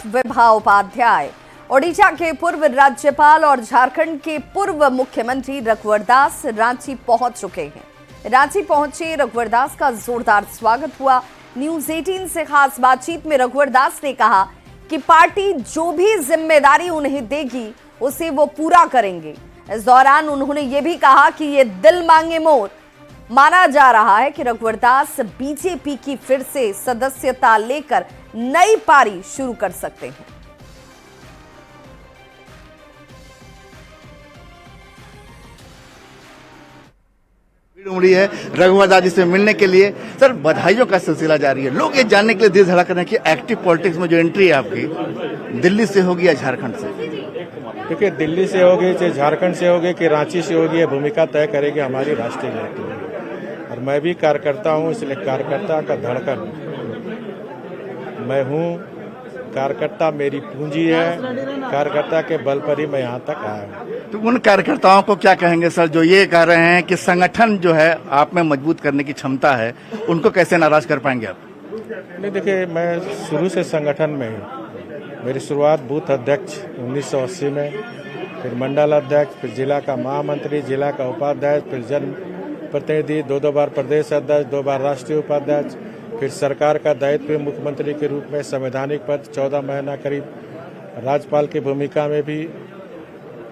विभा उपाध्याय, ओडिशा के पूर्व राज्यपाल और झारखंड के पूर्व मुख्यमंत्री रघुवर दास रांची पहुंच चुके हैं। रांची पहुंचे रघुवर दास का जोरदार स्वागत हुआ। न्यूज 18 से खास बातचीत में रघुवर दास ने कहा कि पार्टी जो भी जिम्मेदारी उन्हें देगी उसे वो पूरा करेंगे। इस दौरान उन्होंने ये भी कहा कि ये दिल मांगे मोर। माना जा रहा है कि रघुवर दास बीजेपी की फिर से सदस्यता लेकर नई पारी शुरू कर सकते हैं। उमड़ी है रघुवर दास जी से मिलने के लिए। सर, बधाइयों का सिलसिला जारी है। लोग ये जानने के लिए दिल धड़कन है कि एक्टिव पॉलिटिक्स में जो एंट्री है आपकी, दिल्ली से होगी या झारखंड से? देखिए, दिल्ली से होगी चाहे झारखंड से होगी कि रांची से होगी, ये भूमिका तय करेगी हमारी राष्ट्रीय नीति। और मैं भी कार्यकर्ता हूँ, इसलिए कार्यकर्ता का धड़कन मैं हूँ। कार्यकर्ता मेरी पूंजी है, कार्यकर्ता के बल पर ही मैं यहाँ तक आया हूँ। तो उन कार्यकर्ताओं को क्या कहेंगे सर जो ये कह रहे हैं कि संगठन जो है आप में मजबूत करने की क्षमता है, उनको कैसे नाराज कर पाएंगे आप? नहीं, देखिए, मैं शुरू से संगठन में हूँ। मेरी शुरुआत बूथ अध्यक्ष 1980 में, फिर मंडल अध्यक्ष, फिर जिला का महामंत्री, जिला का उपाध्यक्ष, फिर जन प्रतिनिधि, दो बार प्रदेश अध्यक्ष, 2 बार राष्ट्रीय उपाध्यक्ष, फिर सरकार का दायित्व मुख्यमंत्री के रूप में, संवैधानिक पद 14 महीना करीब राज्यपाल की भूमिका में भी।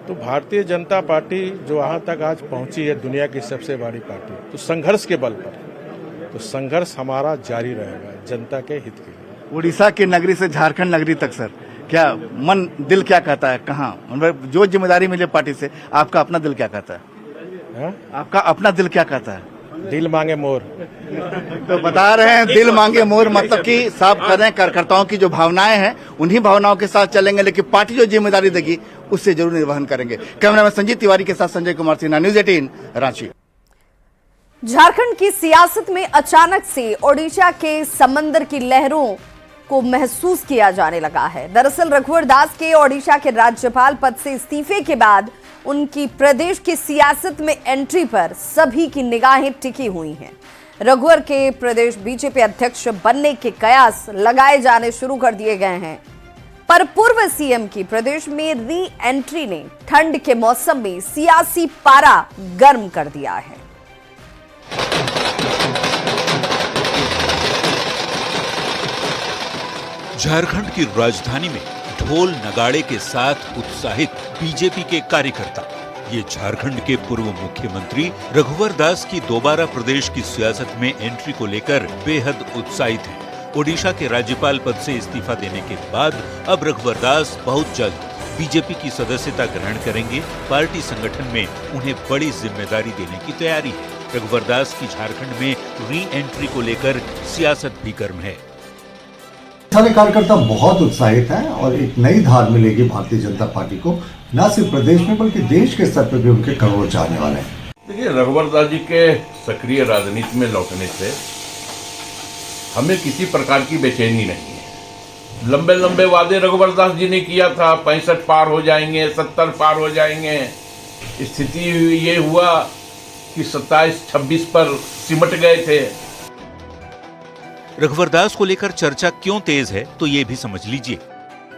तो भारतीय जनता पार्टी जो यहाँ तक आज पहुंची है, दुनिया की सबसे बड़ी पार्टी, तो संघर्ष के बल पर, तो संघर्ष हमारा जारी रहेगा जनता के हित के लिए। उड़ीसा की नगरी से झारखंड नगरी तक सर, क्या मन दिल क्या कहता है? कहाँ जो जिम्मेदारी मिले पार्टी से, आपका अपना दिल क्या कहता है? आपका अपना दिल क्या कहता है? दिल मांगे मोर। तो बता रहे हैं दिल मांगे मोर, मतलब कि साफ कर रहे हैं कार्यकर्ताओं की जो भावनाएं हैं उन्हीं भावनाओं के साथ चलेंगे, लेकिन पार्टी जो जिम्मेदारी देगी उससे जरूर निर्वहन करेंगे। कैमरामैन संजीत तिवारी के साथ संजय कुमार सिन्हा, न्यूज 18 रांची। झारखंड की सियासत में अचानक से ओडिशा के समंदर की लहरों को महसूस किया जाने लगा है। दरअसल रघुवर दास के ओडिशा के राज्यपाल पद से इस्तीफे के बाद उनकी प्रदेश की सियासत में एंट्री पर सभी की निगाहें टिकी हुई हैं। रघुवर के प्रदेश बीजेपी अध्यक्ष बनने के कयास लगाए जाने शुरू कर दिए गए हैं, पर पूर्व सीएम की प्रदेश में री एंट्री ने ठंड के मौसम में सियासी पारा गर्म कर दिया है। झारखंड की राजधानी में ढोल नगाड़े के साथ उत्साहित बीजेपी के कार्यकर्ता। ये झारखंड के पूर्व मुख्यमंत्री रघुवर दास की दोबारा प्रदेश की सियासत में एंट्री को लेकर बेहद उत्साहित हैं। ओडिशा के राज्यपाल पद से इस्तीफा देने के बाद अब रघुवर दास बहुत जल्द बीजेपी की सदस्यता ग्रहण करेंगे। पार्टी संगठन में उन्हें बड़ी जिम्मेदारी देने की तैयारी है। रघुवर दास की झारखंड में री एंट्री को लेकर सियासत भी गर्म है। सारे कार्यकर्ता बहुत उत्साहित हैं और एक नई धार मिलेगी भारतीय जनता पार्टी को, न सिर्फ प्रदेश में बल्कि देश के स्तर पर भी उनके करोड़ चाहने वाले हैं। देखिए, रघुवर दास जी के सक्रिय राजनीति में लौटने से हमें किसी प्रकार की बेचैनी नहीं है। लंबे लंबे वादे रघुवर दास जी ने किया था, 65 पार हो जाएंगे, 70 पार हो जाएंगे। स्थिति ये हुआ कि 27-26 पर सिमट गए थे। रघुवर दास को लेकर चर्चा क्यों तेज है, तो ये भी समझ लीजिए।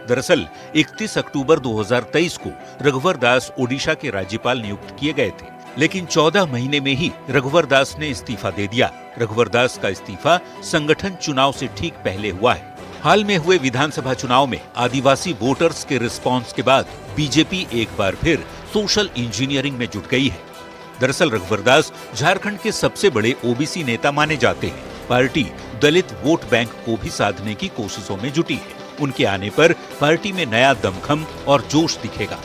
दरअसल 31 अक्टूबर 2023 को रघुवर दास ओडिशा के राज्यपाल नियुक्त किए गए थे, लेकिन 14 महीने में ही रघुवर दास ने इस्तीफा दे दिया। रघुवर दास का इस्तीफा संगठन चुनाव से ठीक पहले हुआ है। हाल में हुए विधानसभा चुनाव में आदिवासी वोटर्स के रिस्पांस के बाद बीजेपी एक बार फिर सोशल इंजीनियरिंग में जुट गई है। दरअसल रघुवर दास झारखंड के सबसे बड़े ओबीसी नेता माने जाते हैं। पार्टी दलित वोट बैंक को भी साधने की कोशिशों में जुटी है। उनके आने पर पार्टी में नया दमखम और जोश दिखेगा।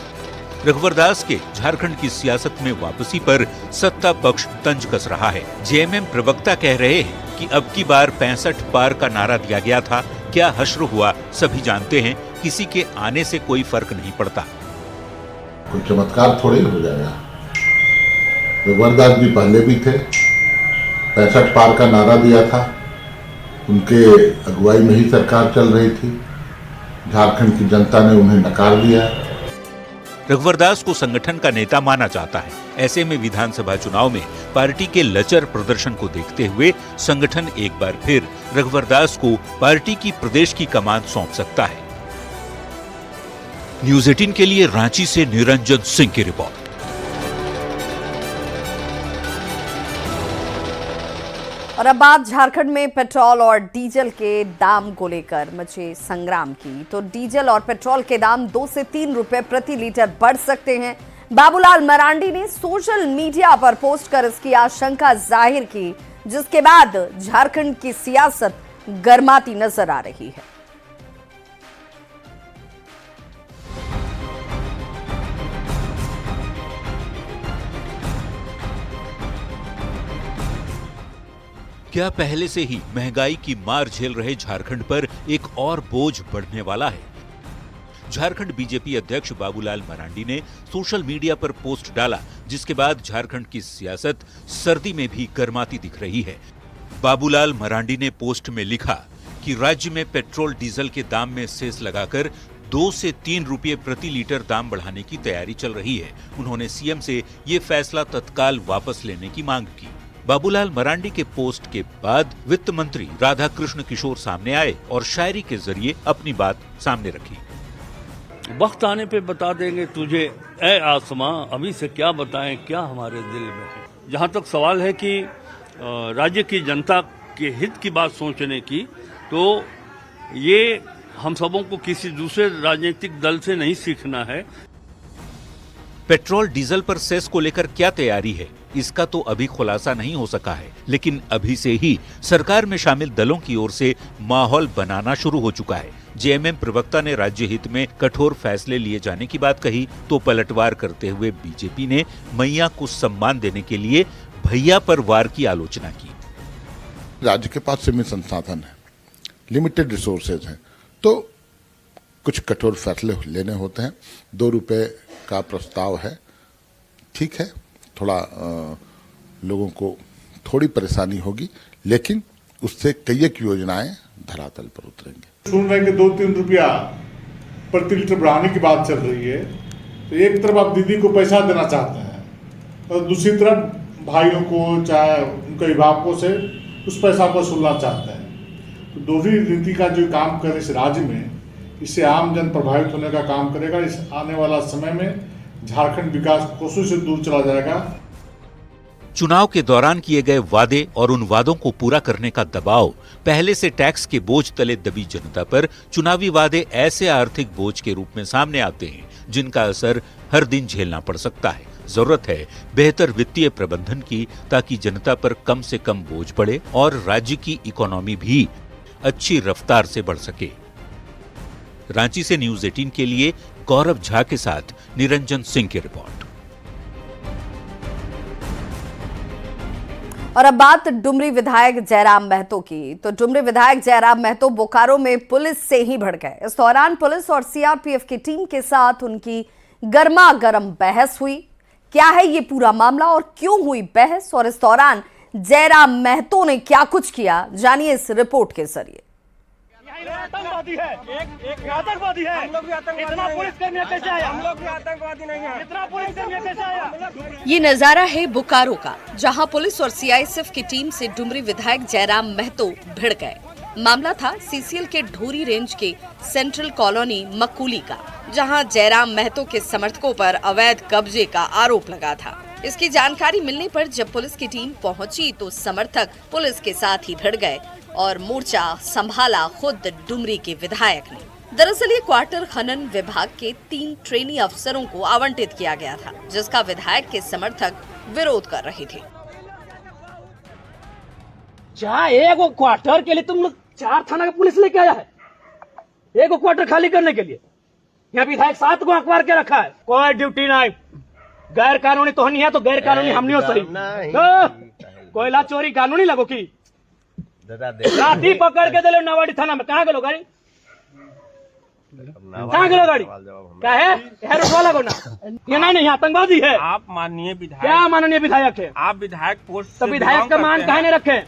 रघुवर दास के झारखंड की सियासत में वापसी पर सत्ता पक्ष तंज कस रहा है। जेएमएम प्रवक्ता कह रहे हैं कि अब की बार 65 पार का नारा दिया गया था। क्या हश्र हुआ सभी जानते हैं, किसी के आने से कोई फर्क नहीं पड़ता। कोई चमत्कार थोड़े ही हो जाएगा। रघुवर दास जी पहले भी थे, 65 पार का नारा दिया था, उनके अगुवाई में ही सरकार चल रही थी। झारखंड की जनता ने उन्हें नकार दिया। रघुवर दास को संगठन का नेता माना जाता है। ऐसे में विधानसभा चुनाव में पार्टी के लचर प्रदर्शन को देखते हुए संगठन एक बार फिर रघुवर दास को पार्टी की प्रदेश की कमान सौंप सकता है। न्यूज 18 के लिए रांची से निरंजन सिंह की रिपोर्ट। और अब बात झारखंड में पेट्रोल और डीजल के दाम को लेकर मचे संग्राम की। तो डीजल और पेट्रोल के दाम 2 से 3 रुपए प्रति लीटर बढ़ सकते हैं। बाबूलाल मरांडी ने सोशल मीडिया पर पोस्ट कर इसकी आशंका जाहिर की, जिसके बाद झारखंड की सियासत गर्माती नजर आ रही है। क्या पहले से ही महंगाई की मार झेल रहे झारखंड पर एक और बोझ बढ़ने वाला है? झारखंड बीजेपी अध्यक्ष बाबूलाल मरांडी ने सोशल मीडिया पर पोस्ट डाला, जिसके बाद झारखंड की सियासत सर्दी में भी गर्माती दिख रही है। बाबूलाल मरांडी ने पोस्ट में लिखा कि राज्य में पेट्रोल डीजल के दाम में सेस लगाकर 2 से 3 रुपये प्रति लीटर दाम बढ़ाने की तैयारी चल रही है। उन्होंने सीएम से ये फैसला तत्काल वापस लेने की मांग की। बाबूलाल मरांडी के पोस्ट के बाद वित्त मंत्री राधाकृष्ण किशोर सामने आए और शायरी के जरिए अपनी बात सामने रखी। वक्त आने पे बता देंगे तुझे ऐ आसमां, अभी से क्या बताएं क्या हमारे दिल में है। जहां तक सवाल है कि राज्य की जनता के हित की बात सोचने की, तो ये हम सबों को किसी दूसरे राजनीतिक दल से नहीं सीखना है। पेट्रोल डीजल पर सेस को लेकर क्या तैयारी है, इसका तो अभी खुलासा नहीं हो सका है, लेकिन अभी से ही सरकार में शामिल दलों की ओर से माहौल बनाना शुरू हो चुका है। जेएमएम प्रवक्ता ने राज्य हित में कठोर फैसले लिए जाने की बात कही, तो पलटवार करते हुए बीजेपी ने मैया को सम्मान देने के लिए भैया पर वार की आलोचना की। राज्य के पास सीमित संसाधन है, लिमिटेड रिसोर्सेज हैं, तो कुछ कठोर फैसले लेने होते हैं। 2 रुपए का प्रस्ताव है, ठीक है, थोड़ा लोगों को थोड़ी परेशानी होगी, लेकिन उससे कई एक योजनाएं धरातल पर उतरेंगे। सुन रहे हैं कि 2-3 रुपया प्रति लीटर बढ़ाने की बात चल रही है, तो एक तरफ आप दीदी को पैसा देना चाहते हैं और दूसरी तरफ भाइयों को चाहे उनके अभिभावकों से उस पैसा को वसूलना चाहते हैं। तो दोहरी नीति का जो काम करे इस राज्य में, इससे आम जन प्रभावित होने का काम करेगा। इस आने वाला समय में झारखंड विकास कोशिश से दूर चला जाएगा। चुनाव के दौरान किए गए वादे और उन वादों को पूरा करने का दबाव, पहले से टैक्स के बोझ तले दबी जनता पर चुनावी वादे ऐसे आर्थिक बोझ के रूप में सामने आते हैं जिनका असर हर दिन झेलना पड़ सकता है। जरूरत है बेहतर वित्तीय प्रबंधन की, ताकि जनता पर कम से कम बोझ पड़े और राज्य की इकोनॉमी भी अच्छी रफ्तार से बढ़ सके। रांची से न्यूज 18 के लिए गौरव झा के साथ निरंजन सिंह की रिपोर्ट। और अब बात डुमरी विधायक जयराम महतो की। तो डुमरी विधायक जयराम महतो बोकारो में पुलिस से ही भड़क गए। इस दौरान पुलिस और सीआरपीएफ की टीम के साथ उनकी गर्मा गर्म बहस हुई। क्या है ये पूरा मामला और क्यों हुई बहस, और इस दौरान जयराम महतो ने क्या कुछ किया, जानिए इस रिपोर्ट के जरिए। आतंकवादी है, एक आतंकवादी है। हम लोग भी आतंकवादी, इतना पुलिस कर्मी कैसे आया? हम लोग भी आतंकवादी नहीं है। इतना पुलिस कर्मी कैसे आया? ये नजारा है बोकारो का, जहां पुलिस और सीआईएसएफ की टीम से डुमरी विधायक जयराम महतो भिड़ गए। मामला था सीसीएल के ढोरी रेंज के सेंट्रल कॉलोनी मकुली का, जहां जयराम महतो के समर्थकों पर अवैध कब्जे का आरोप लगा था। इसकी जानकारी मिलने पर जब पुलिस की टीम पहुंची तो समर्थक पुलिस के साथ ही भिड़ गए और मोर्चा संभाला खुद डुमरी के विधायक ने। दरअसल ये क्वार्टर खनन विभाग के 3 ट्रेनी अफसरों को आवंटित किया गया था, जिसका विधायक के समर्थक विरोध कर रहे थे। एक क्वार्टर के लिए तुम लोग 4 थाना का पुलिस लेके आया है, एक क्वार्टर खाली करने के लिए। यहाँ विधायक 7 को अखबार के रखा है, कोई ड्यूटी नहीं। गैर कानूनी तो नहीं है, तो गैर कानूनी हमनी हो सही। कोयला चोरी कानूनी लगो की राती पकड़ के दिले नवाड़ी थाना में। कहाँ गलो गाड़ी, कहाँ गलो गाड़ी? क्या है हेरोट वाला को ना, ये नहीं आतंकवादी है। आप माननीय विधायक, क्या माननीय विधायक है? आप विधायक पोस्ट, तो विधायक का मान काहे नहीं रखे?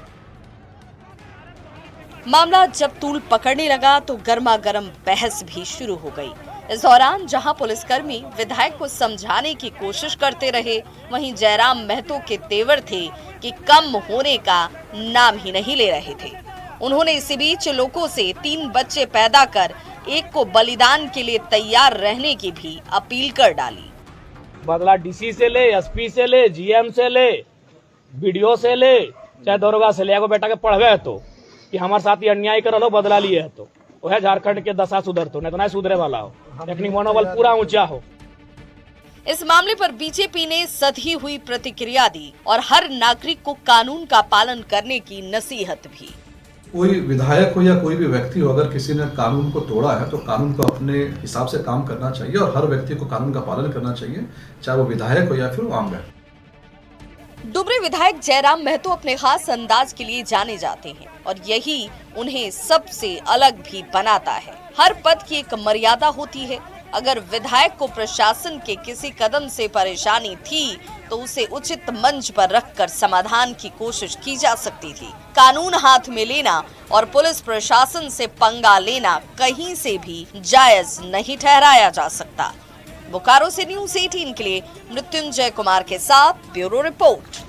मामला जब तूल पकड़ने लगा तो गर्मा गर्म बहस भी शुरू हो गई। इस दौरान जहां पुलिसकर्मी विधायक को समझाने की कोशिश करते रहे, वहीं जयराम महतो के तेवर थे कि कम होने का नाम ही नहीं ले रहे थे। उन्होंने इसी बीच लोगों से 3 बच्चे पैदा कर एक को बलिदान के लिए तैयार रहने की भी अपील कर डाली। बदला डीसी से ले, एसपी से ले, जीएम से ले, बीडीओ से ले, चाहे दरोगा से ले। एगो बेटा के पढ़वे है तो कि हमारे साथ ये अन्याय कर लो, बदला लिए है तो वह झारखंड के दशा सुधर तो नहीं तो नहीं सुधरे वाला हो, लेकिन मनोबल पूरा ऊंचा हो। इस मामले पर बीजेपी ने सधी हुई प्रतिक्रिया दी और हर नागरिक को कानून का पालन करने की नसीहत भी। कोई विधायक हो या कोई भी व्यक्ति हो, अगर किसी ने कानून को तोड़ा है तो कानून को अपने हिसाब से काम करना चाहिए और हर व्यक्ति को कानून का पालन करना चाहिए, चाहे वो विधायक हो या फिर वो आम व्यक्ति। डुमरी विधायक जयराम महतो अपने खास अंदाज के लिए जाने जाते हैं और यही उन्हें सबसे अलग भी बनाता है। हर पद की एक मर्यादा होती है। अगर विधायक को प्रशासन के किसी कदम से परेशानी थी तो उसे उचित मंच पर रखकर समाधान की कोशिश की जा सकती थी। कानून हाथ में लेना और पुलिस प्रशासन से पंगा लेना कहीं से भी जायज नहीं ठहराया जा सकता। बोकारो से न्यूज़ 18 के लिए मृत्युंजय कुमार के साथ ब्यूरो रिपोर्ट।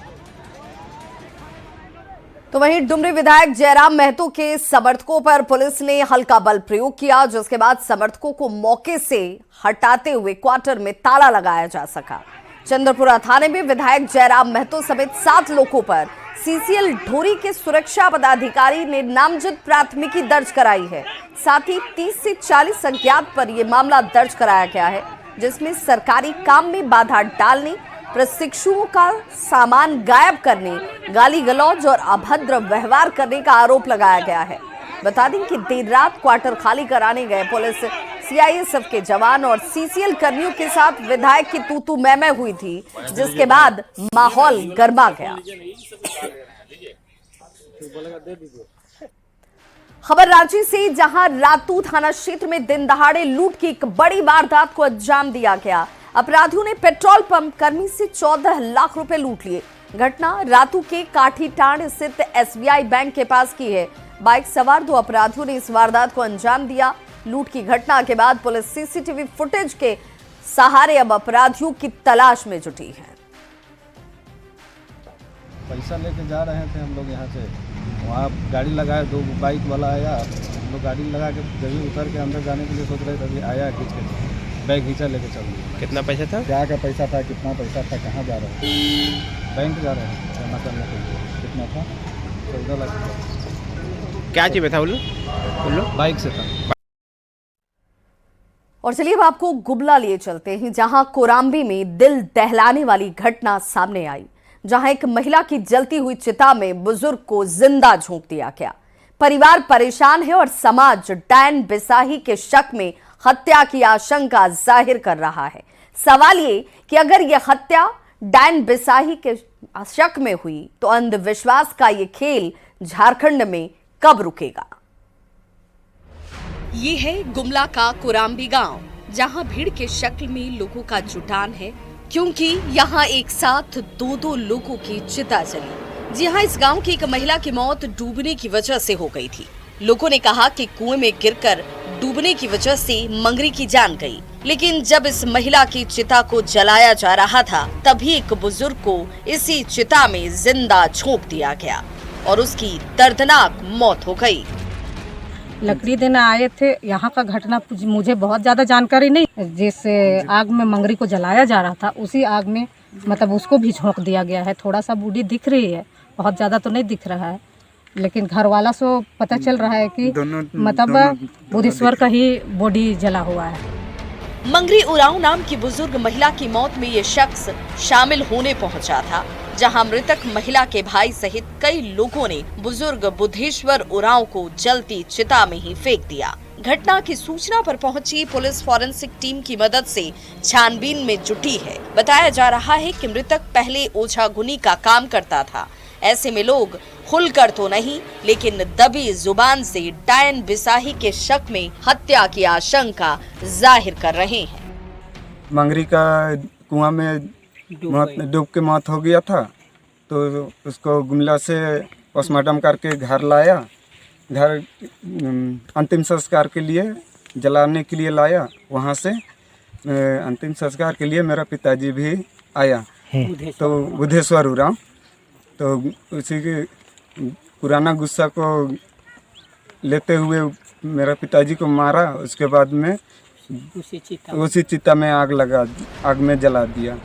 तो वहीं डुमरी विधायक जयराम महतो के समर्थकों पर पुलिस ने हल्का बल प्रयोग किया, जिसके बाद समर्थकों को मौके से हटाते हुए क्वार्टर में ताला लगाया जा सका। चंद्रपुरा थाने में विधायक जयराम महतो समेत 7 लोगों पर सीसीएल ढोरी के सुरक्षा पदाधिकारी ने नामजद प्राथमिकी दर्ज कराई है। साथ ही 30 से 40 अज्ञात पर यह मामला दर्ज कराया गया है, जिसमें सरकारी काम में बाधा डालने, प्रशिक्षुओं का सामान गायब करने, गाली गलौज और अभद्र व्यवहार करने का आरोप लगाया गया है। बता दें कि देर रात क्वार्टर खाली कराने गए पुलिस, सीआईएसएफ के जवान और सीसीएल कर्मियों के साथ विधायक की तू-तू मैं हुई थी, जिसके बाद माहौल गर्मा गया। खबर रांची से, जहां रातू थाना क्षेत्र में दिन दहाड़े लूट की एक बड़ी वारदात को अंजाम दिया गया। अपराधियों ने पेट्रोल पंप कर्मी से 14 लाख रुपए लूट लिए। घटना रातू के काठीटांड स्थित एसबीआई बैंक के पास की है। बाइक सवार 2 अपराधियों ने इस वारदात को अंजाम दिया। लूट की घटना के बाद पुलिस सीसीटीवी फुटेज के सहारे अब अपराधियों की तलाश में जुटी है। पैसा लेके जा रहे थे हम लोग यहाँ से, वहाँ गाड़ी लगाया, 2 बाइक वाला आया, हम लोग गाड़ी लगा के जब उतर के अंदर जाने के लिए सोच रहे थे, अभी आया खींच के बैग खींचा लेके चल गया। कितना पैसा था? क्या का पैसा था, कितना पैसा था, कहाँ जा रहे थे? बैंक जा रहे हैं जमा करने के लिए। कितना था? 14 लाख। क्या चीज था? बोलो। बाइक से था। और चलिए अब आपको गुमला लिए चलते हैं, जहां कोराम्बी में दिल दहलाने वाली घटना सामने आई, जहां एक महिला की जलती हुई चिता में बुजुर्ग को जिंदा झोंक दिया गया। परिवार परेशान है और समाज डैन बिसाही के शक में हत्या की आशंका जाहिर कर रहा है। सवाल ये कि अगर यह हत्या डैन बिसाही के शक में हुई तो अंधविश्वास का ये खेल झारखंड में कब रुकेगा? ये है गुमला का कोराम्बी गांव, जहां भीड़ के शक्ल में लोगों का जुटान है, क्योंकि यहां एक साथ 2-2 लोगों की चिता जली। जी हां, इस गांव की एक महिला की मौत डूबने की वजह से हो गई थी। लोगों ने कहा कि कुएं में गिरकर डूबने की वजह से मंगरी की जान गई, लेकिन जब इस महिला की चिता को जलाया जा रहा था, तभी एक बुजुर्ग को इसी चिता में जिंदा झोंक दिया गया और उसकी दर्दनाक मौत हो गई। लकड़ी देने आए थे, यहाँ का घटना मुझे बहुत ज्यादा जानकारी नहीं। जिस आग में मंगरी को जलाया जा रहा था, उसी आग में मतलब उसको भी झोंक दिया गया है। थोड़ा सा बूढ़ी दिख रही है, बहुत ज्यादा तो नहीं दिख रहा है, लेकिन घर वाला से पता चल रहा है कि मतलब बुद्धेश्वर का ही बॉडी जला हुआ है। मंगरी उरांव नाम की बुजुर्ग महिला की मौत में ये शख्स शामिल होने पहुंचा था, जहां मृतक महिला के भाई सहित कई लोगों ने बुजुर्ग बुद्धेश्वर उरांव को जलती चिता में ही फेंक दिया। घटना की सूचना पर पहुंची पुलिस फॉरेंसिक टीम की मदद से छानबीन में जुटी है। बताया जा रहा है कि मृतक पहले ओझागुनी का काम करता था। ऐसे में लोग खुलकर तो नहीं, लेकिन दबी जुबान से डायन बिसाही के शक में हत्या की आशंका जाहिर कर रहे हैं। मंगरी का कुआं में डूब के मौत हो गया था, तो उसको गुमला से पोस्टमार्टम करके घर लाया। घर अंतिम संस्कार के लिए जलाने के लिए लाया। वहाँ से अंतिम संस्कार के लिए मेरा पिताजी भी आया, तो बुद्धेश्वर उरांव। तो उसी के पुराना गुस्सा को लेते हुए मेरा पिताजी को मारा। उसके बाद में उसी चिता में आग में जला दिया।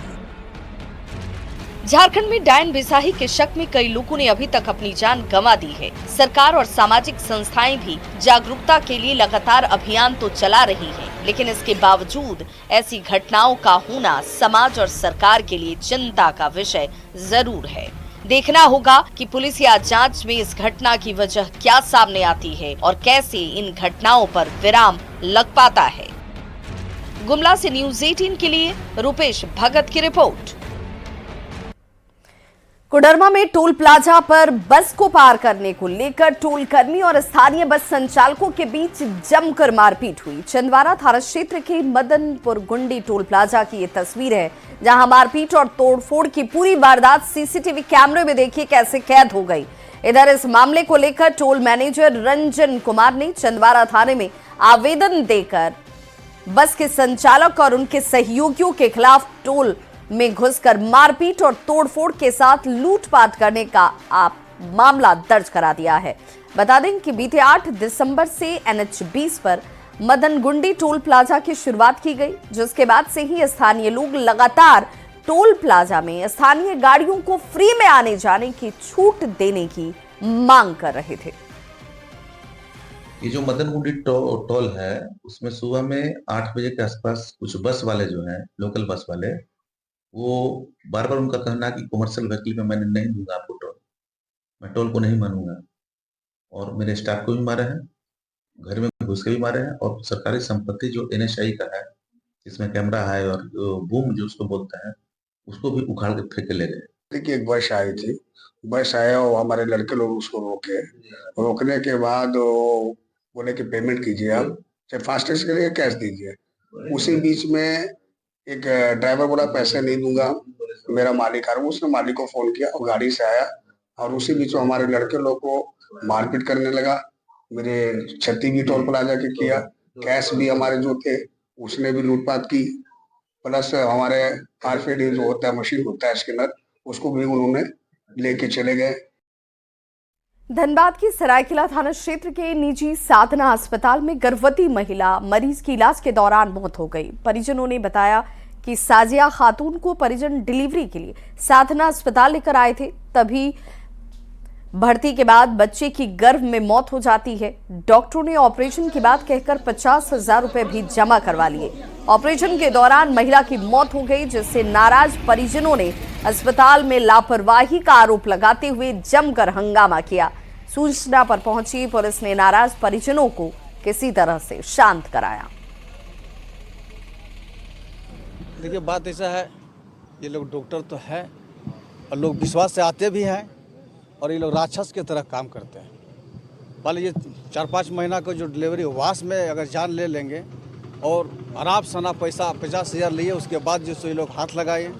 झारखंड में डायन बिसाही के शक में कई लोगों ने अभी तक अपनी जान गंवा दी है। सरकार और सामाजिक संस्थाएं भी जागरूकता के लिए लगातार अभियान तो चला रही हैं, लेकिन इसके बावजूद ऐसी घटनाओं का होना समाज और सरकार के लिए चिंता का विषय जरूर है। देखना होगा कि पुलिस या जांच में इस घटना की वजह क्या सामने आती है और कैसे इन घटनाओं पर विराम लग पाता है। गुमला से न्यूज़ 18 के लिए रूपेश भगत की रिपोर्ट। कोडरमा में टोल प्लाजा पर बस को पार करने को लेकर टोल कर्मी और स्थानीय बस संचालकों के बीच जमकर मारपीट हुई। छिंदवाड़ा थाना क्षेत्र के मदनपुर गुंडी टोल प्लाजा की ये तस्वीर है, जहां मारपीट और तोड़फोड़ की पूरी वारदात सीसीटीवी कैमरे में देखिए कैसे कैद हो गई। इधर इस मामले को लेकर टोल मैनेजर रंजन कुमार ने छिंदवाड़ा थाने में आवेदन देकर बस के संचालक और उनके सहयोगियों के खिलाफ टोल में घुसकर मारपीट और तोड़फोड़ के साथ लूटपाट करने का मामला दर्ज करा दिया है। बता दें कि बीते 8 दिसंबर से NH20 पर मदनगुंडी टोल प्लाजा की शुरुआत की गई, जिसके बाद से ही स्थानीय लोग लगातार टोल प्लाजा में स्थानीय गाड़ियों को फ्री में आने जाने की छूट देने की मांग कर रहे थे। ये जो मदनगुंडी टोल है, उसमें सुबह में 8 बजे के आसपास कुछ बस वाले जो हैं, लोकल बस वाले, वो बार बार उनका कहना है कि कमर्शियल व्हीकल में मैंने नहीं दूंगा आपको टोल, मैं टोल को नहीं मानूंगा। और मेरे स्टाफ को भी मारे हैं, घर में घुस के भी मारे हैं, और सरकारी संपत्ति जो NHI का है, जिसमें कैमरा है और बूम जो उसको बोलते हैं, उसको भी उखाड़ के फेंक के ले गए। देखिए, एक बस आई थी, बस आया और हमारे लड़के लोग उसको रोकने के बाद बोले कि पेमेंट कीजिए, आप चाहे फास्टैग के लिए कैश दीजिए। उसी बीच में एक ड्राइवर बोला पैसे नहीं दूंगा, मेरा मालिक आ रहा, उसने मालिक को फोन किया और गाड़ी से आया और उसी बीच में हमारे लड़के लोग को मारपीट करने लगा। मेरे क्षति भी टोल प्लाजा के किया, कैश भी हमारे जो थे उसने भी लूटपाट की, प्लस हमारे RFID जो होता है, मशीन होता है स्कैनर, उसको भी उन्होंने लेके चले गए। धनबाद की सरायकेला थाना क्षेत्र के निजी साधना अस्पताल में गर्भवती महिला मरीज की इलाज के दौरान मौत हो गई। परिजनों ने बताया कि साजिया खातून को परिजन डिलीवरी के लिए साधना अस्पताल लेकर आए थे, तभी भर्ती के बाद बच्चे की गर्भ में मौत हो जाती है। डॉक्टरों ने ऑपरेशन की बात कहकर 50,000 रुपए भी जमा करवा लिए। ऑपरेशन के दौरान महिला की मौत हो गई, जिससे नाराज परिजनों ने अस्पताल में लापरवाही का आरोप लगाते हुए जमकर हंगामा किया। सूचना पर पहुंची पुलिस ने नाराज परिजनों को किसी तरह से शांत कराया। देखिए, बात ऐसा है, ये लोग डॉक्टर तो है और लोग विश्वास से आते भी हैं और ये लोग राक्षस की तरह काम करते हैं। पहले ये 4-5 महीना को जो डिलीवरी वास में अगर जान ले लेंगे और आराम सना पैसा 50,000 लिए, उसके बाद जो ये लोग हाथ लगाए,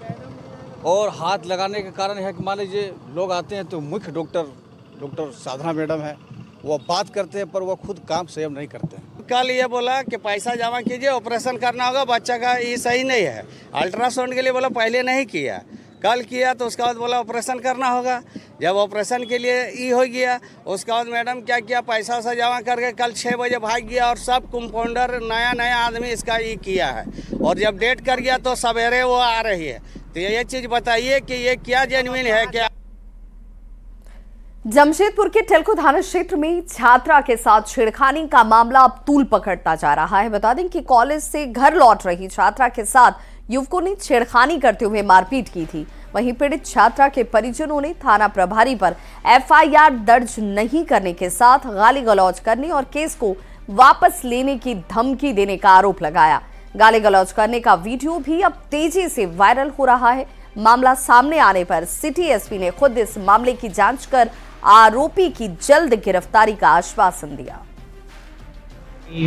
और हाथ लगाने के कारण है कि मान लीजिए लोग आते हैं तो मुख्य डॉक्टर साधना मैडम है, वो बात करते हैं पर वो खुद काम स्वयं नहीं करते हैं। कल ये बोला कि पैसा जमा कीजिए, ऑपरेशन करना होगा बच्चा का, ये सही नहीं है। अल्ट्रासाउंड के लिए बोला पहले नहीं किया, कल किया तो उसके बाद बोला ऑपरेशन करना होगा। जब ऑपरेशन के लिए ये हो गया, उसके बाद मैडम क्या किया, पैसा वैसा जमा करके कल 6 बजे भाग गया और सब कंपाउंडर नया आदमी इसका ये किया है। और जब डेट कर गया तो सवेरे वो आ रही है। तो ये चीज़ बताइए कि ये क्या जेन्युइन है क्या? जमशेदपुर के टेल्को थाना क्षेत्र में छात्रा के साथ छेड़खानी का मामला अब तूल पकड़ता जा रहा है। बता दें कि कॉलेज से घर लौट रही छात्रा के साथ युवकों ने छेड़खानी करते हुए मारपीट की थी। वहीं पीड़ित छात्रा के परिजनों ने थाना प्रभारी पर FIR दर्ज नहीं करने के साथ गाली गलौज करने और केस को वापस लेने की धमकी देने का आरोप लगाया। गाली गलौज करने का वीडियो भी अब तेजी से वायरल हो रहा है। मामला सामने आने पर सिटी SP ने खुद इस मामले की जांच कर आरोपी की जल्द गिरफ्तारी का आश्वासन दिया।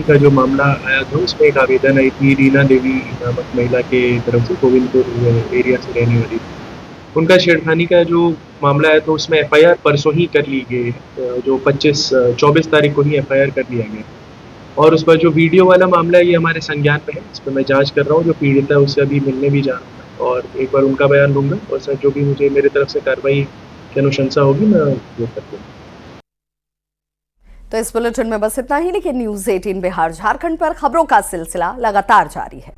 का जो मामला आया था उसमें एक आवेदन आई थी रीना देवी नामक महिला के तरफ से, गोविंदपुर एरिया से रहने वाली। उनका छेड़खानी का जो मामला है तो उसमें FIR परसों ही कर ली गई, जो 24 तारीख को ही FIR कर लिया गया। और उस पर जो वीडियो वाला मामला है ये हमारे संज्ञान में है, इस पर मैं जांच कर रहा हूँ। जो पीड़ित है उससे अभी मिलने भी जा रहा हूँ और एक बार उनका बयान लूँगा और सर जो भी मुझे मेरे तरफ से कार्रवाई की अनुशंसा होगी मैं वो कर दूँगा। तो इस बुलेटिन में बस इतना ही, लेकिन न्यूज़ 18 बिहार झारखंड पर खबरों का सिलसिला लगातार जारी है।